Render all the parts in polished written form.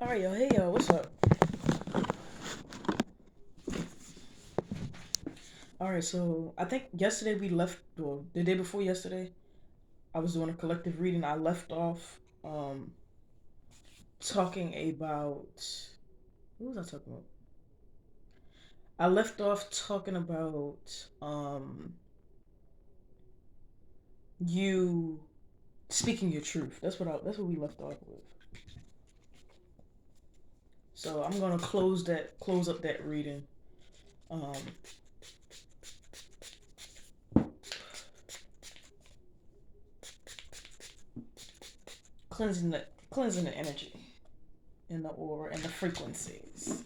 All right, yo. Hey, yo. What's up? All right. So I think yesterday we left, or the day before yesterday, I was doing a collective reading. I left off talking about what was I talking about? I left off talking about you speaking your truth. That's what we left off with. So I'm gonna close up that reading. Um, cleansing the energy in the aura and the frequencies.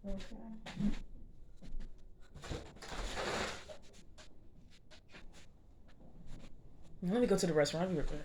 Okay. Let me go to the restaurant. I'll be right back.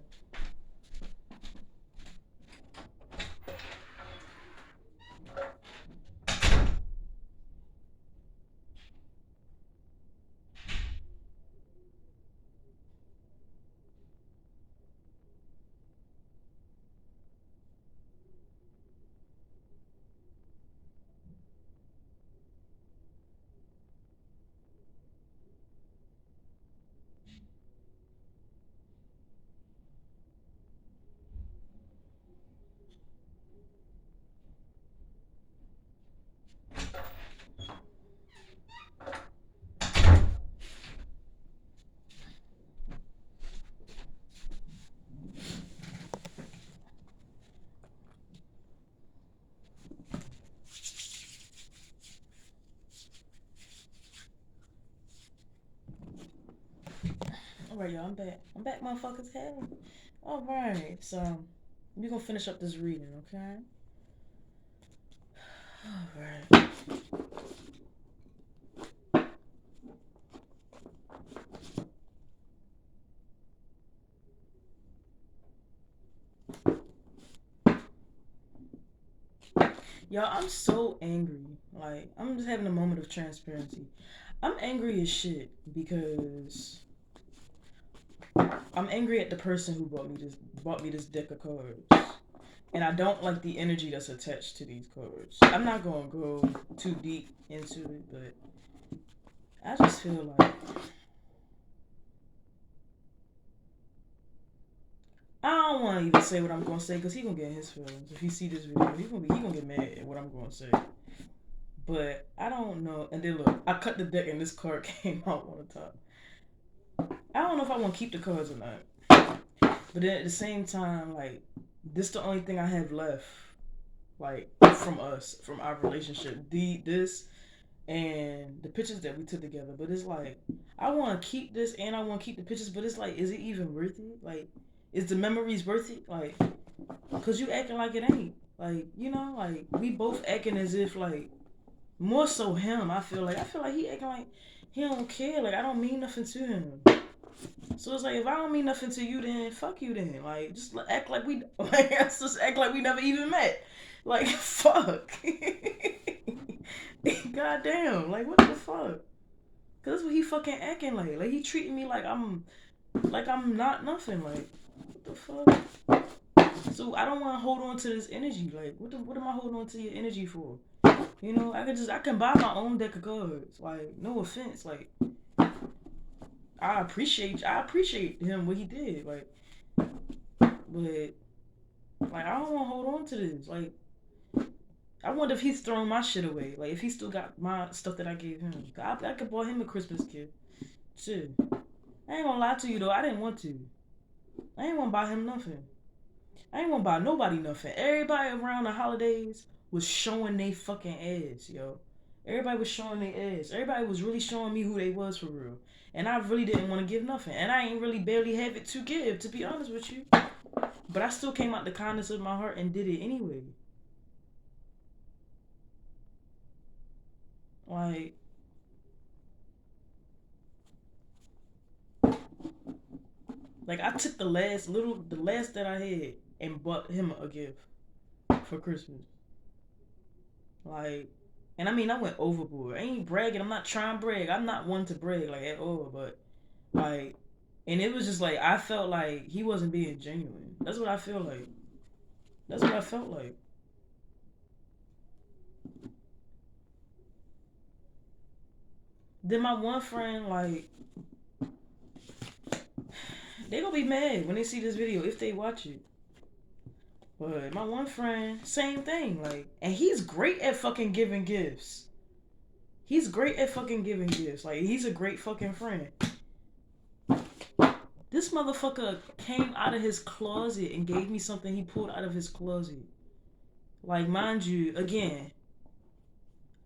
All right, y'all. I'm back. I'm back, motherfuckers. Hey. All right. So we're gonna finish up this reading, okay? All right. Y'all, I'm so angry. Like, I'm just having a moment of transparency. I'm angry as shit because I'm angry at the person who bought me this deck of cards. And I don't like the energy that's attached to these cards. I'm not gonna go too deep into it, but I just feel like I don't want to even say what I'm gonna say because he gonna get in his feelings if he see this video. He gonna get mad at what I'm gonna say. But I don't know. And then look, I cut the deck and this card came out on the top. I don't know if I want to keep the cards or not. But then at the same time, like this the only thing I have left, like from us, from our relationship. This and the pictures that we took together. But it's like I want to keep this and I want to keep the pictures. But it's like, is it even worth it? Like, is the memories worth it? Like, cause you acting like it ain't. Like, like we both acting as if like more so him. I feel like he acting like he don't care. Like I don't mean nothing to him. So it's like if I don't mean nothing to you, then fuck you. Then like just act like we like let's just act like we never even met. Like fuck. Goddamn. Like what the fuck? Cause that's what he fucking acting like. Like he treating me like I'm not nothing. Like what the fuck? So I don't want to hold on to this energy. Like what am I holding on to your energy for? I can buy my own deck of cards. Like no offense. Like I appreciate him what he did. But like I don't want to hold on to this. Like I wonder if he's throwing my shit away. Like if he still got my stuff that I gave him. I could buy him a Christmas gift. Shit. I ain't gonna lie to you though. I didn't want to. I ain't want to buy him nothing. I ain't want to buy nobody nothing. Everybody around the holidays was showing they fucking ass, yo. Everybody was showing their ass. Everybody was really showing me who they was for real. And I really didn't want to give nothing. And I ain't really barely have it to give, to be honest with you. But I still came out the kindness of my heart and did it anyway. Like, like I took the last that I had and bought him a gift for Christmas. Like, and I mean, I went overboard. I ain't bragging. I'm not trying to brag. I'm not one to brag like at all. But like, and it was just like I felt like he wasn't being genuine. That's what I feel like. That's what I felt like. Then my one friend, like, they gonna be mad when they see this video if they watch it. But my one friend, same thing. Like, and he's great at fucking giving gifts. He's great at fucking giving gifts. Like, he's a great fucking friend. This motherfucker came out of his closet and gave me something he pulled out of his closet. Like, mind you, again,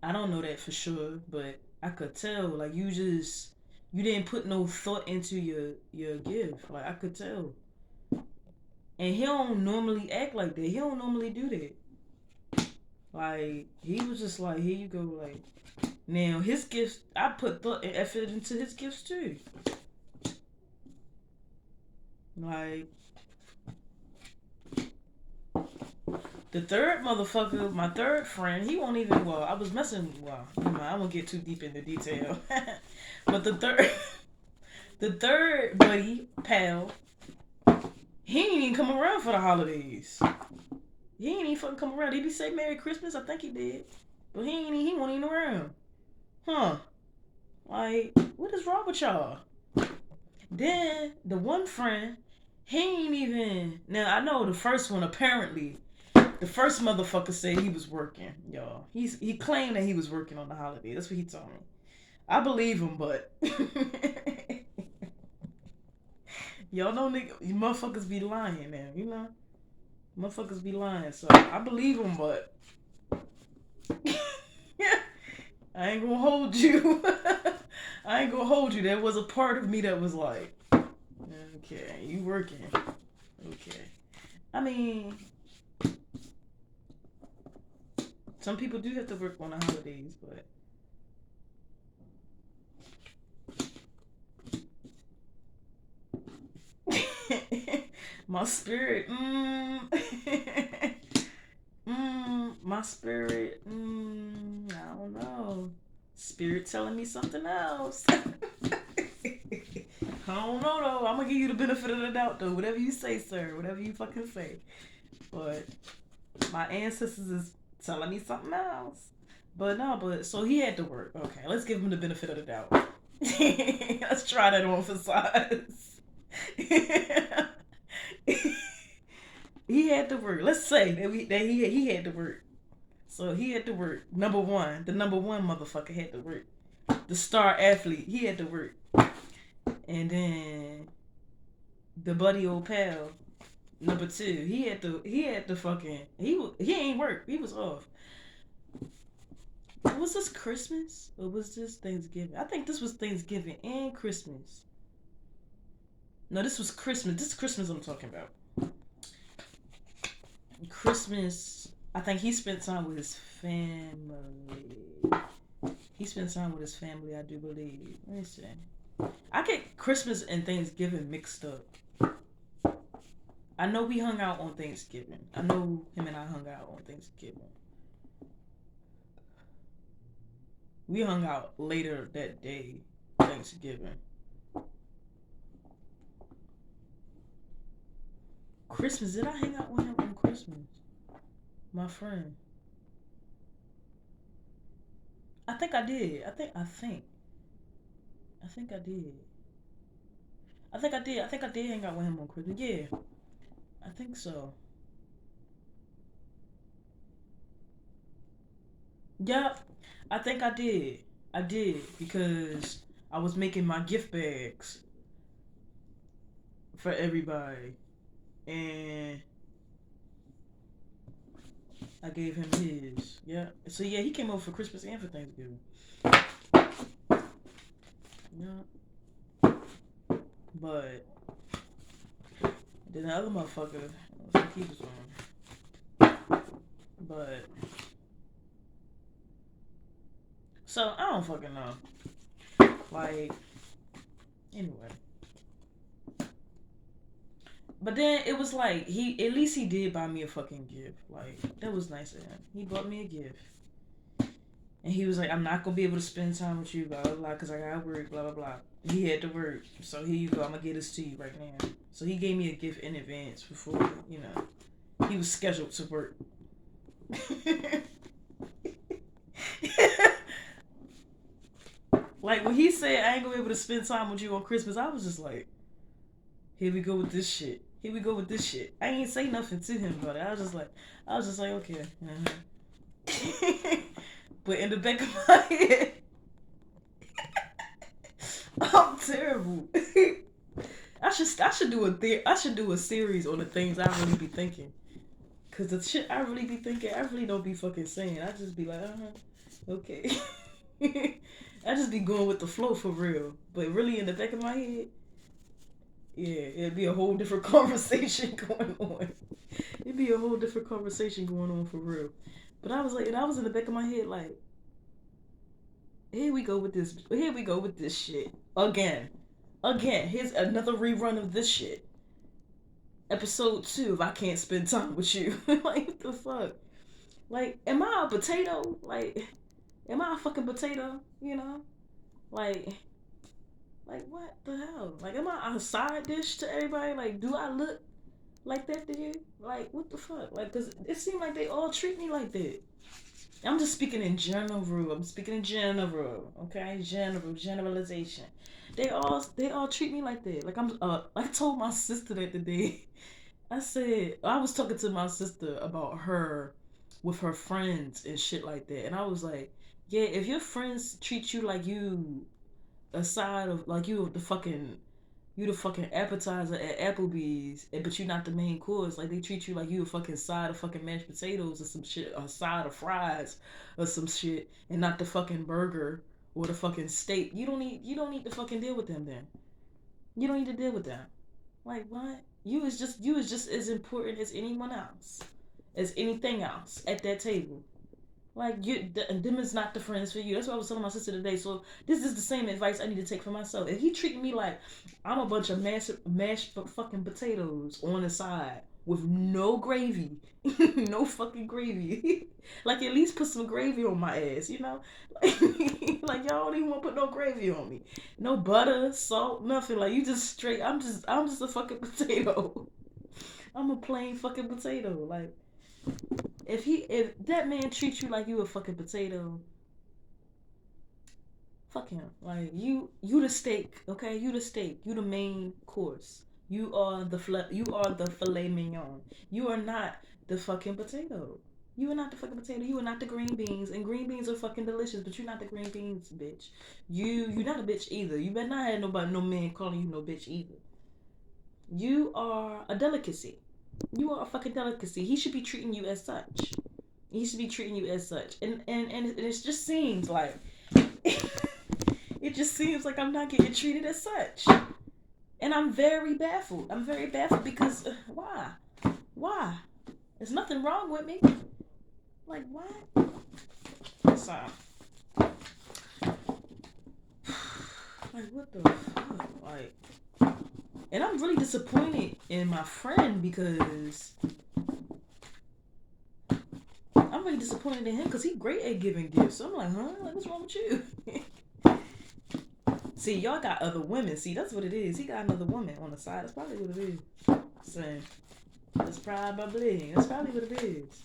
I don't know that for sure, but I could tell. Like, you didn't put no thought into your gift. Like, I could tell. And he don't normally act like that. He don't normally do that. Like, he was just like, here you go. Like, now his gifts, I put thought and effort into his gifts too. Like, the third motherfucker, my third friend, he won't even, well, I was messing, well, I won't get too deep into detail. But the third buddy, pal, he ain't even come around for the holidays. He ain't even fucking come around. Did he say Merry Christmas? I think he did. But he wasn't even around. Huh. Like, what is wrong with y'all? Then, the one friend, he ain't even, now I know the first one, apparently, the first motherfucker said he was working, y'all. He claimed that he was working on the holiday. That's what he told me. I believe him, but y'all know you motherfuckers be lying, man. You know, motherfuckers be lying. So I believe him, but I ain't gonna hold you. I ain't gonna hold you. There was a part of me that was like, okay, you working? Okay. I mean, some people do have to work on the holidays, but my spirit, my spirit, I don't know. Spirit telling me something else. I don't know though. I'm gonna give you the benefit of the doubt though. Whatever you say, sir. Whatever you fucking say. But my ancestors is telling me something else. But no, so he had to work. Okay, let's give him the benefit of the doubt. Let's try that on for size. He had to work. Let's say that he had to work. So he had to work. The number one motherfucker had to work. The star athlete, he had to work. And then the buddy old pal, number two, he had to fucking he ain't work. He was off. Was this Christmas or was this Thanksgiving? I think this was Thanksgiving and Christmas. No, this was Christmas. This is Christmas I'm talking about. Christmas, I think he spent time with his family. He spent time with his family, I do believe. Let me see. I get Christmas and Thanksgiving mixed up. I know we hung out on Thanksgiving. I know him and I hung out on Thanksgiving. We hung out later that day, Thanksgiving. Christmas, did I hang out with him on Christmas? My friend. I think I did. I think I did. I think I did hang out with him on Christmas. Yeah. I think so. Yep. I think I did. I did because I was making my gift bags for everybody. And I gave him his. Yeah. So yeah, he came over for Christmas and for Thanksgiving. Yeah. But then the other motherfucker, I think he was on. But so I don't fucking know. Like, anyway. But then it was like at least he did buy me a fucking gift. Like, that was nice of him. He bought me a gift. And he was like, I'm not gonna be able to spend time with you, blah blah blah, because I gotta work, blah blah blah. He had to work. So here you go, I'm gonna get this to you right now. So he gave me a gift in advance before, you know. He was scheduled to work. Like when he said I ain't gonna be able to spend time with you on Christmas, I was just like, here we go with this shit. Here we go with this shit. I ain't say nothing to him about it. I was just like, okay. But in the back of my head, I'm terrible. I should do I should do a series on the things I really be thinking. Cause the shit I really be thinking, I really don't be fucking saying. I just be like, okay. I just be going with the flow for real. But really in the back of my head, yeah, it'd be a whole different conversation going on. It'd be a whole different conversation going on for real. But I was like, and I was in the back of my head like, here we go with this. Here we go with this shit again. Again, here's another rerun of this shit. Episode 2 if I can't spend time with you. Like, what the fuck? Like, am I a potato? Like, am I a fucking potato? You know? Like what the hell? Like, am I a side dish to everybody? Like, do I look like that to you? Like, what the fuck? Like, cause it seemed like they all treat me like that. I'm just speaking in general. I'm speaking in general. Okay, generalization. They all treat me like that. Like I told my sister that today. I said I was talking to my sister about her with her friends and shit like that, and I was like, yeah, if your friends treat you like you aside of like you the fucking appetizer at Applebee's, but you're not the main course. Like they treat you like you a fucking side of fucking mashed potatoes or some shit, or a side of fries or some shit, and not the fucking burger or the fucking steak. You don't need to fucking deal with them then. You don't need to deal with them. Like what? You is just as important as anyone else, as anything else at that table. Like them is not the friends for you. That's what I was telling my sister today. So this is the same advice I need to take for myself. If he treating me like I'm a bunch of mashed fucking potatoes on the side with no gravy, no fucking gravy, like at least put some gravy on my ass, you know? Like y'all don't even want to put no gravy on me, no butter, salt, nothing. Like you just straight. I'm just a fucking potato. I'm a plain fucking potato. Like if that man treats you like you a fucking potato, fuck him. Like you the steak, okay? You the steak. You the main course. You are the filet mignon. You are not the fucking potato. You are not the fucking potato. You are not the green beans. And green beans are fucking delicious, but you're not the green beans, bitch. You not a bitch either. You better not have no man calling you no bitch either. You are a delicacy. You are a fucking delicacy. He should be treating you as such. He should be treating you as such. And it just seems like it just seems like I'm not getting treated as such. And I'm very baffled. I'm very baffled because why? Why? There's nothing wrong with me. Like what? So, like what the fuck? Like, and I'm really disappointed in my friend because I'm really disappointed in him because he's great at giving gifts. So I'm like, huh? Like, what's wrong with you? See, y'all got other women. See, that's what it is. He got another woman on the side. That's probably what it is. So, that's probably what it is.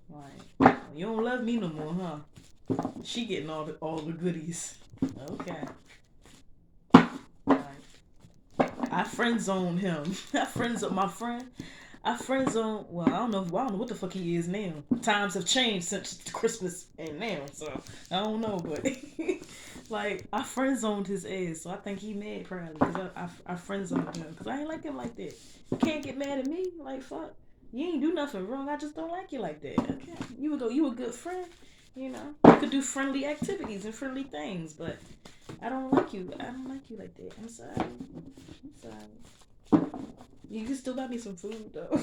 Like, you don't love me no more, huh? She getting all the goodies. Okay. Like, I friend zoned him. I friend zoned my friend. I friend zone. Well, I don't know what the fuck he is now. Times have changed since Christmas and now, so I don't know. But like, I friend zoned his ass, so I think he mad probably because I friend zoned him because I ain't like him like that. You can't get mad at me. Like fuck, you ain't do nothing wrong. I just don't like you like that. Okay, you a good friend. You know, you could do friendly activities and friendly things, but I don't like you. I don't like you like that. I'm sorry. I'm sorry. You can still buy me some food though.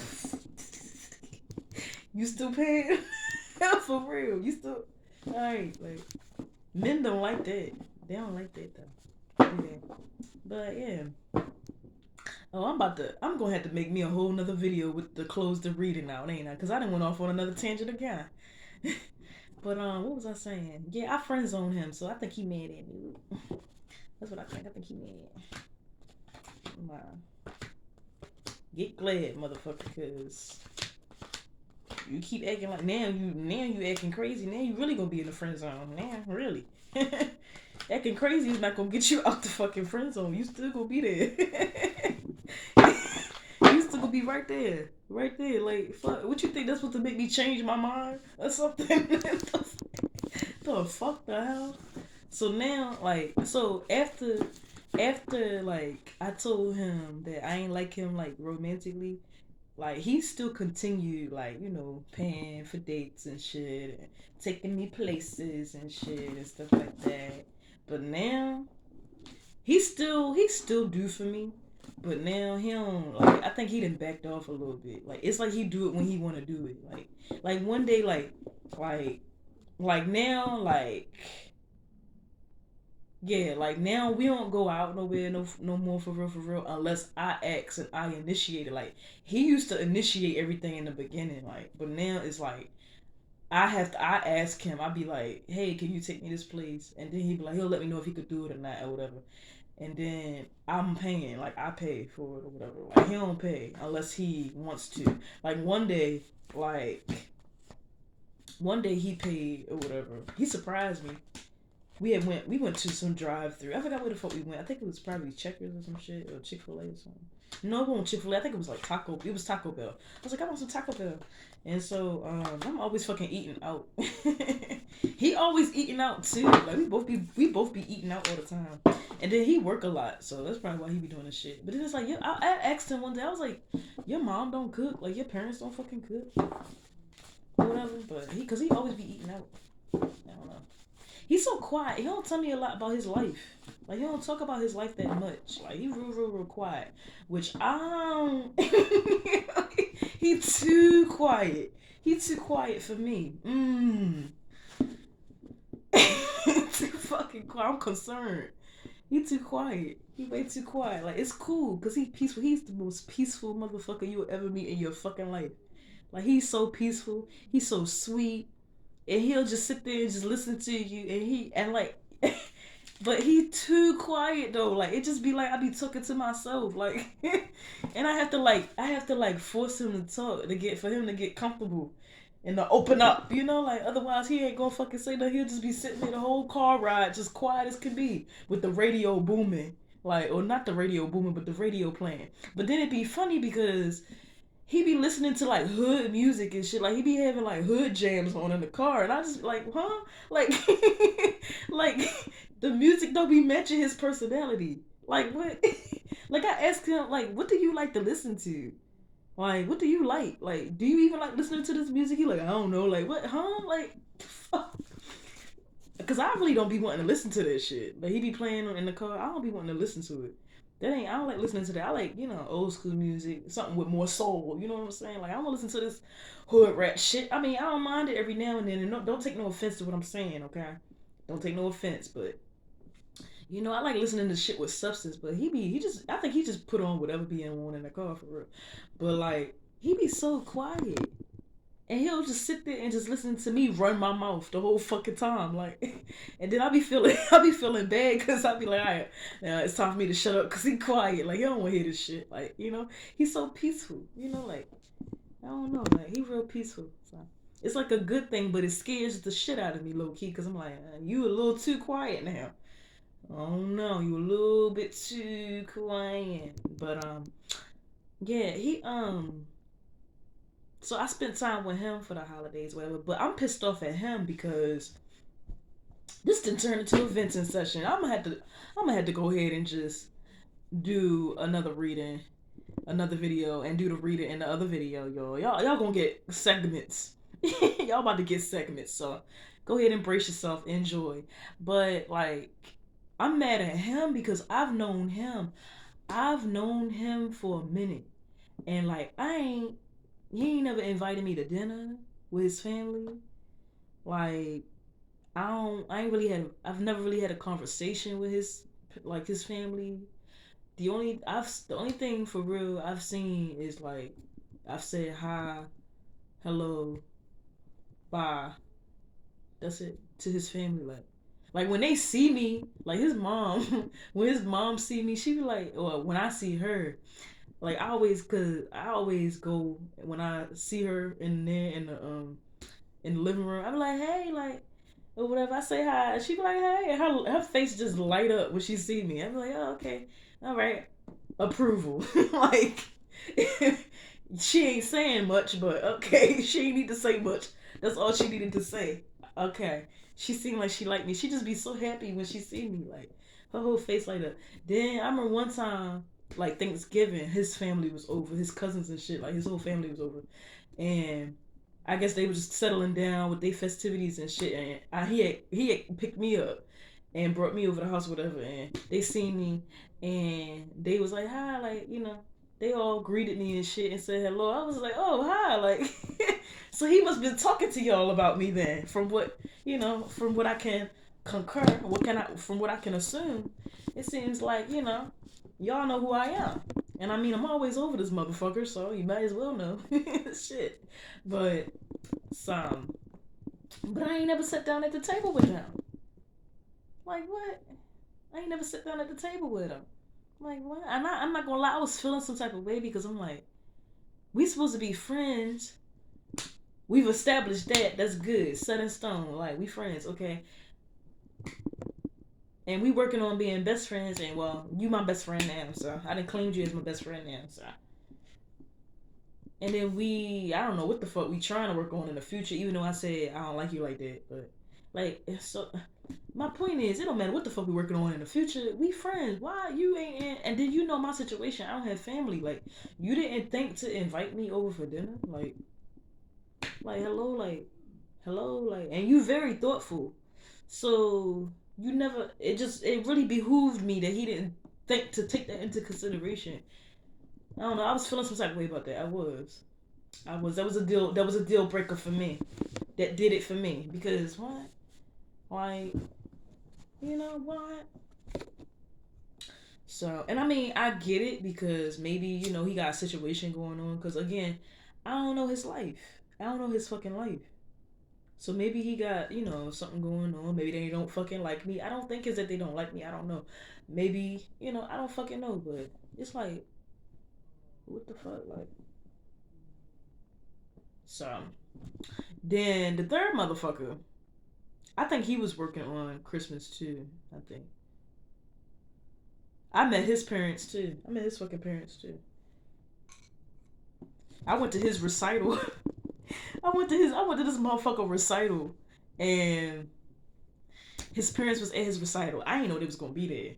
You still paying? For real. You still alright, like men don't like that. They don't like that though. Yeah. But yeah. Oh, I'm gonna have to make me a whole nother video with the close the reading out, ain't I? Cause I done went off on another tangent again. But what was I saying? Yeah, I friend zone him, so I think he mad at me. That's what I think. I think he mad. Wow. Get glad, motherfucker, cause you keep acting like now you acting crazy. Now you really gonna be in the friend zone. Now, really. Acting crazy is not gonna get you out the fucking friend zone. You still gonna be there. You still gonna be right there. Right there. Like, fuck. What you think that's supposed to make me change my mind or something? The fuck the hell? So now, like, so after like I told him that I ain't like him like romantically, like he still continued like, paying for dates and shit and taking me places and shit and stuff like that. But now he still do for me. But now he don't, like, I think he done backed off a little bit. Like it's like he do it when he wanna do it. Like one day like like now like yeah, like now we don't go out nowhere no more for real unless I ask and I initiate it. Like he used to initiate everything in the beginning, like, but now it's like I ask him. I be like, hey, can you take me this place? And then he be like, he'll let me know if he could do it or not or whatever. And then I'm paying, like I pay for it or whatever. Like he don't pay unless he wants to. Like like one day he paid or whatever. He surprised me. We went to some drive through. I forgot where the fuck we went. I think it was probably Checkers or some shit or Chick-fil-A or something. No, it wasn't Chick-fil-A. I think it was like Taco. It was Taco Bell. I was like, I want some Taco Bell. And so I'm always fucking eating out. He always eating out too. Like we both be eating out all the time. And then he work a lot, so that's probably why he be doing this shit. But then it's like, yeah, I asked him one day. I was like, your mom don't cook, like your parents don't fucking cook, or whatever. But cause he always be eating out. I don't know. He's so quiet. He don't tell me a lot about his life. Like he don't talk about his life that much. Like he real quiet. Which I don't. He too quiet. He too quiet for me. Too fucking quiet. I'm concerned. He too quiet. He way too quiet. Like it's cool because he peaceful. He's the most peaceful motherfucker you will ever meet in your fucking life. Like he's so peaceful. He's so sweet, and he'll just sit there and just listen to you, and like but he too quiet though. Like it just be like I be talking to myself, like and I have to force him to talk to get for him to get comfortable and to open up, like otherwise he ain't gonna fucking say that. He'll just be sitting there the whole car ride just quiet as can be with the radio booming. Like, or not the radio booming, but the radio playing. But then it'd be funny because he be listening to like hood music and shit. Like he be having like hood jams on in the car, and I just be like, huh? Like, like the music don't be matching his personality. Like what? Like I asked him, like, what do you like to listen to? Like, what do you like? Like, do you even like listening to this music? He like, I don't know. Like, what? Huh? Like, fuck. Cause I really don't be wanting to listen to that shit. Like he be playing in the car. I don't be wanting to listen to it. That ain't. I don't like listening to that. I like old school music, something with more soul. You know what I'm saying? Like I don't listen to this hood rat shit. I mean, I don't mind it every now and then. And don't take no offense to what I'm saying, okay? Don't take no offense, but I like listening to shit with substance. But I think he just put on whatever being on in the car for real. But like he be so quiet. And he'll just sit there and just listen to me run my mouth the whole fucking time, like, and then I be feeling bad because I be like, all right, now it's time for me to shut up because he quiet, like he don't want to hear this shit, like he's so peaceful, like I don't know, like he real peaceful, so it's like a good thing, but it scares the shit out of me low key because I'm like, you a little too quiet now. Oh no, you a little bit too quiet, but yeah, so I spent time with him for the holidays, whatever. But I'm pissed off at him because this didn't turn into a venting session. I'm gonna have to go ahead and just do another reading, another video, and do the reading in the other video, y'all. Y'all gonna get segments. Y'all about to get segments. So go ahead and brace yourself, enjoy. But like, I'm mad at him because I've known him. I've known him for a minute, and like he ain't never invited me to dinner with his family. Like I've never really had a conversation with his family. The only thing for real I've seen is like I've said hi, hello, bye. That's it to his family. Like when they see me, like his mom, when his mom see me, she be like, or when I see her, Like I always, cause I always go when I see her in there in the living room. I'm like, hey, like, or whatever. I say hi, and she be like, hey, and her face just light up when she see me. I'm like, oh, okay, all right, approval. Like, she ain't saying much, but okay, she ain't need to say much. That's all she needed to say. Okay, she seemed like she liked me. She just be so happy when she see me, like her whole face light up. Then I remember one time, like Thanksgiving, his family was over, his cousins and shit, like his whole family was over, and I guess they were just settling down with their festivities and shit. And he had picked me up and brought me over to the house, or whatever. And they seen me, and they was like, "Hi," like they all greeted me and shit and said hello. I was like, "Oh, hi," like. So he must been talking to y'all about me then, from what from what I can concur, from what I can assume. It seems like y'all know who I am. And I mean, I'm always over this motherfucker, so you might as well know. Shit. But some. But I ain't never sat down at the table with him. Like what? I ain't never sat down at the table with him. Like what? I'm not gonna lie. I was feeling some type of way because I'm like, we supposed to be friends. We've established that. That's good. Set in stone. Like we friends, okay? And we working on being best friends. And well, you my best friend now, so I done claimed you as my best friend now, so. And then I don't know what the fuck we trying to work on in the future, even though I said I don't like you like that. But, like, so, my point is, it don't matter what the fuck we working on in the future. We friends. Why you ain't in? And then you know my situation. I don't have family. Like, you didn't think to invite me over for dinner? Hello, like, and you very thoughtful. So, you never, it really behooved me that he didn't think to take that into consideration. I don't know. I was feeling some type of way about that. That was a deal. That was a deal breaker for me. That did it for me because what? Why? What? So, and I mean, I get it because maybe he got a situation going on. Because again, I don't know his life. I don't know his fucking life. So maybe he got something going on. Maybe they don't fucking like me. I don't think it's that they don't like me. I don't know. Maybe I don't fucking know. But it's like, what the fuck, like. So then the third motherfucker, I think he was working on Christmas too. I think I met his parents too. I met his fucking parents too. I went to his recital. I went to this motherfucker recital, and his parents was at his recital. I didn't know they was gonna be there.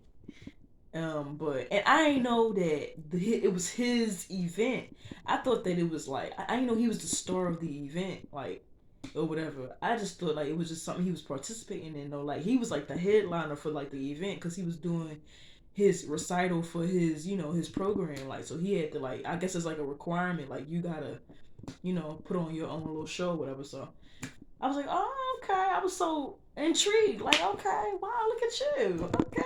But and I didn't know that it was his event. I thought that it was like I didn't know he was the star of the event, like or whatever. I just thought like it was just something he was participating in. Though, like he was like the headliner for like the event because he was doing his recital for his his program. Like so he had to like I guess it's like a requirement. Like you gotta put on your own little show, or whatever. So I was like, oh okay. I was so intrigued. Like okay, wow, look at you. Okay.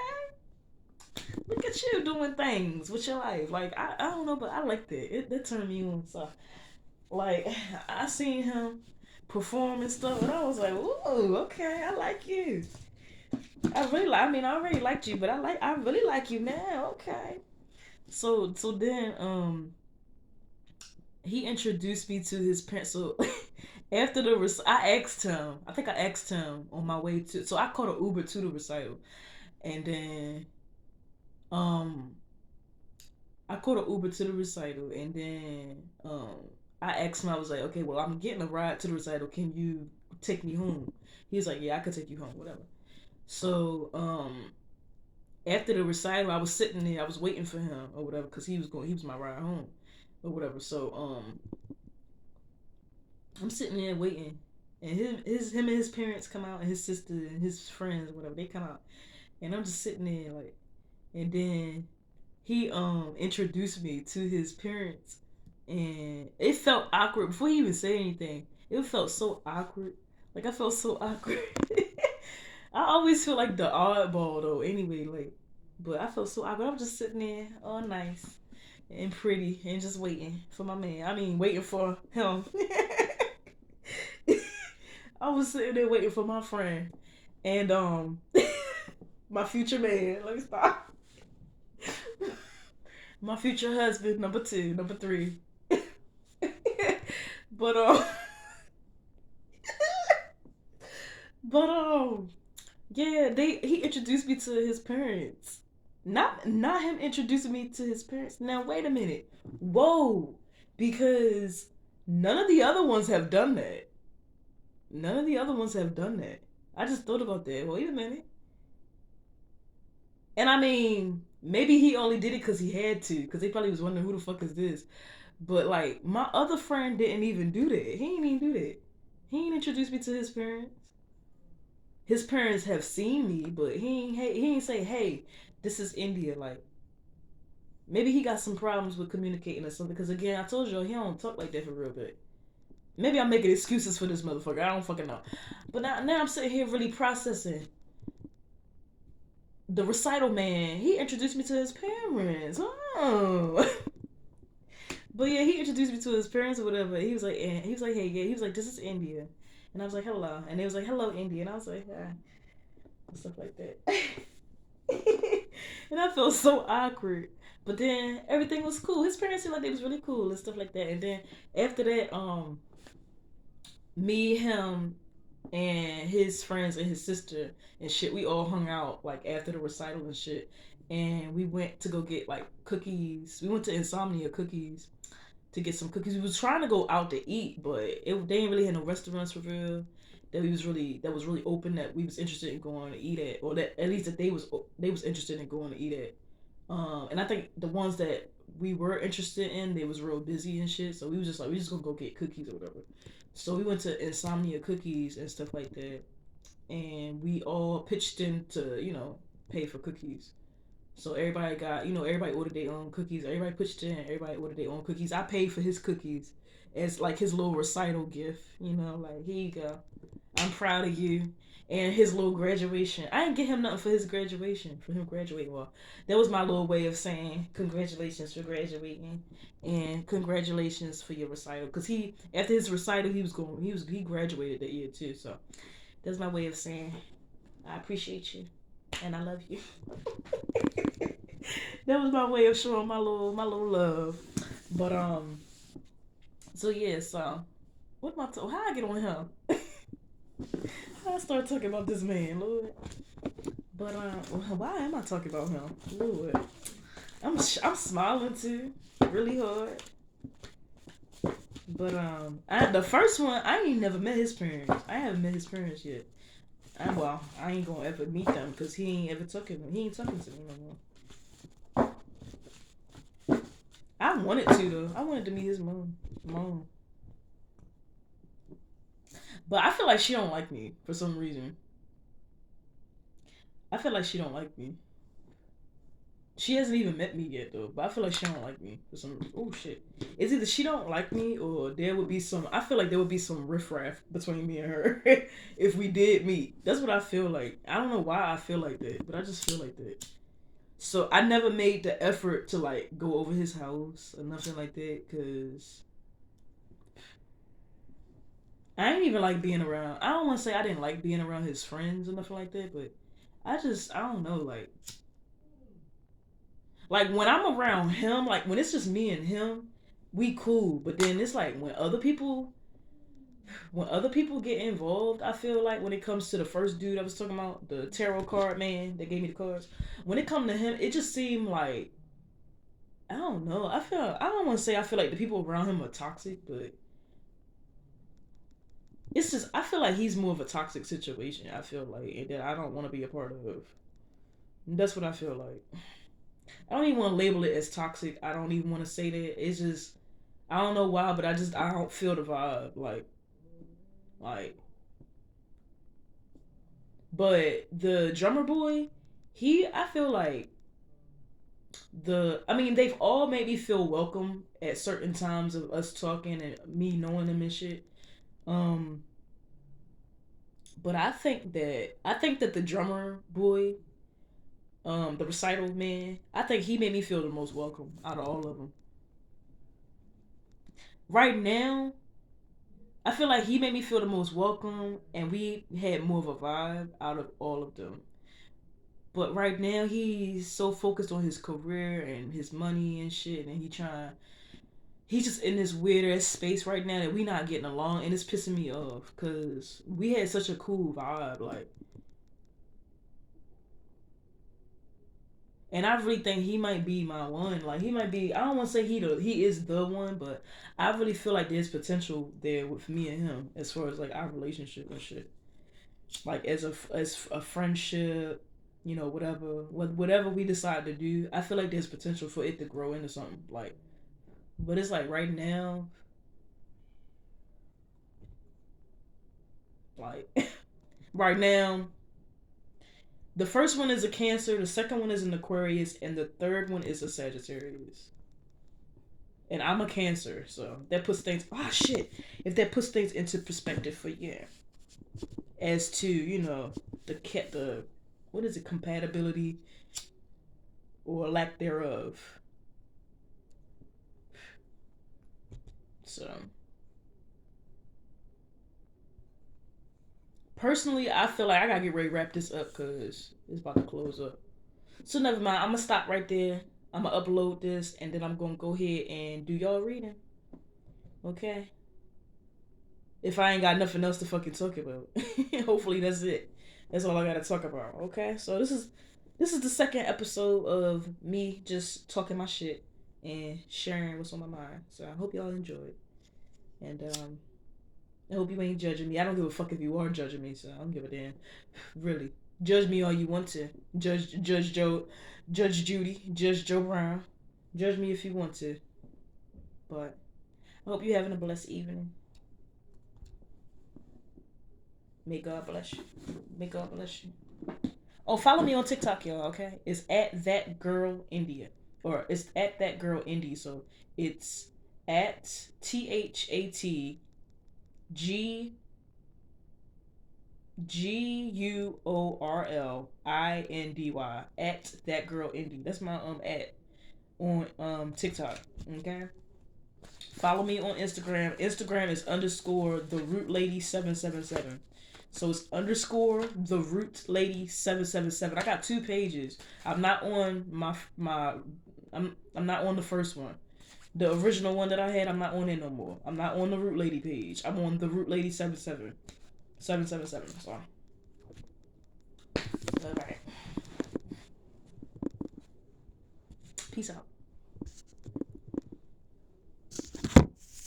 Look at you doing things with your life. Like I don't know, but I liked it. That turned me on. So like I seen him perform and stuff, and I was like, ooh, okay, I like you. I mean, I already liked you, but I really like you now. Okay. So then he introduced me to his parents. So after I asked him. I think I asked him on my way to. So I called an Uber to the recital, and then um I called an Uber to the recital, and then I asked him. I was like, okay, well, I'm getting a ride to the recital. Can you take me home? He was like, yeah, I could take you home, whatever. So after the recital, I was sitting there. I was waiting for him or whatever because he was going. He was my ride home or whatever. So I'm sitting there waiting, and him and his parents come out, and his sister and his friends, whatever, they come out, and I'm just sitting there like, and then he introduced me to his parents, and it felt awkward before he even said anything. It felt so awkward. Like I felt so awkward. I always feel like the oddball though. Anyway, like, but I felt so awkward. I'm just sitting there, all nice and pretty, and just waiting for my man. I mean, waiting for him. I was sitting there waiting for my friend, and my future man. Let me stop. My future husband, number two, number three. but but yeah, he introduced me to his parents. Not him introducing me to his parents. Now wait a minute. Whoa, because none of the other ones have done that. None of the other ones have done that. I just thought about that. Wait a minute. And I mean, maybe he only did it because he had to, because he probably was wondering who the fuck is this. But like, my other friend didn't even do that. He didn't even do that. He ain't introduced me to his parents. His parents have seen me, but he ain't say, "Hey, this is India." Like, maybe he got some problems with communicating or something. Because again, I told you he don't talk like that for real. But maybe I'm making excuses for this motherfucker. I don't fucking know. But now I'm sitting here really processing. The recital man, he introduced me to his parents. Oh. But yeah, he introduced me to his parents or whatever. He was like, hey, yeah. He was like, this is India, and I was like, hello, and they was like, hello, India, and I was like, ah, and stuff like that. And I felt so awkward. But then everything was cool. His parents seemed like they was really cool and stuff like that. And then after that, me, him, and his friends and his sister and shit, we all hung out like after the recital and shit. And we went to go get like cookies. We went to Insomnia Cookies to get some cookies. We was trying to go out to eat, but they ain't really had no restaurants for real that was really open that we was interested in going to eat at, or that at least that they was interested in going to eat at. And I think the ones that we were interested in, they was real busy and shit. So we was just like, we just gonna go get cookies or whatever. So we went to Insomnia Cookies and stuff like that, and we all pitched in to pay for cookies. So everybody got, everybody ordered their own cookies. Everybody pitched in. Everybody ordered their own cookies. I paid for his cookies as like his little recital gift. Like, here you go. I'm proud of you. And his little graduation. I didn't get him nothing for his graduation. For him graduating. Well, that was my little way of saying congratulations for graduating and congratulations for your recital. Cause he after his recital he graduated that year too. So that's my way of saying I appreciate you and I love you. That was my way of showing my little love. But so yeah, so what am I how I get on him? How I start talking about this man, Lord. But why am I talking about him, Lord? I'm smiling too, really hard. But the first one I ain't never met his parents. I haven't met his parents yet. I ain't gonna ever meet them because he ain't ever talking. He ain't talking to me no more. I wanted to though. I wanted to meet his mom. But I feel like she don't like me for some reason. I feel like she don't like me. She hasn't even met me yet though, but I feel like she don't like me for some reason. Oh shit! It's either she don't like me or there would be some. I feel like there would be some riffraff between me and her if we did meet. That's what I feel like. I don't know why I feel like that, but I just feel like that. So I never made the effort to like go over his house or nothing like that because I ain't even like being around. I don't want to say I didn't like being around his friends or nothing like that, but I don't know like when I'm around him, like when it's just me and him, we cool. But then it's like when other people get involved, I feel like when it comes to the first dude I was talking about, the tarot card man that gave me the cards, when it come to him, it just seemed like I don't know. I don't want to say I feel like the people around him are toxic, but it's just I feel like he's more of a toxic situation. I feel like and that I don't want to be a part of. That's what I feel like. I don't even want to label it as toxic. I don't even want to say that. It's just I don't know why, but I don't feel the vibe like. But the drummer boy, I feel like I mean they've all made me feel welcome at certain times of us talking and me knowing them and shit. Um, but I think that the drummer boy, the recital man, I think he made me feel the most welcome out of all of them. Right now, I feel like he made me feel the most welcome, and we had more of a vibe out of all of them. But right now he's so focused on his career and his money and shit, and he's just in this weird ass space right now that we not getting along, and it's pissing me off because we had such a cool vibe, like. And I really think he might be my one. Like he might be. I don't want to say he is the one, but I really feel like there's potential there with me and him as far as like our relationship and shit. Like as a friendship, whatever we decide to do, I feel like there's potential for it to grow into something. Like, but it's like right now, like right now, the first one is a Cancer, the second one is an Aquarius, and the third one is a Sagittarius. And I'm a Cancer, so that puts things. Ah, shit. If that puts things into perspective for yeah, as to the what is it, compatibility or lack thereof. So personally, I feel like I gotta get ready to wrap this up because it's about to close up. So never mind. I'm gonna stop right there. I'm gonna upload this and then I'm gonna go ahead and do y'all reading. Okay. If I ain't got nothing else to fucking talk about. Hopefully that's it. That's all I gotta talk about. Okay, so this is the second episode of me just talking my shit and sharing what's on my mind. So I hope y'all enjoyed. And I hope you ain't judging me. I don't give a fuck if you are judging me, so I don't give a damn. Really. Judge me all you want to. Judge Joe, Judge Judy, Judge Joe Brown. Judge me if you want to. But I hope you're having a blessed evening. May God bless you. May God bless you. Oh, follow me on TikTok, y'all. Okay, it's at that girl India, or it's at that girl Indie. So it's at THATGGUORLINDY. At that girl Indie. That's my at on TikTok. Okay. Follow me on Instagram. Instagram is underscore the root lady 777. So it's underscore the root lady 777. I got two pages. I'm not on my I'm not on the first one. The original one that I had, I'm not on it no more. I'm not on the root lady page. I'm on the root lady 777. So all right. Peace out.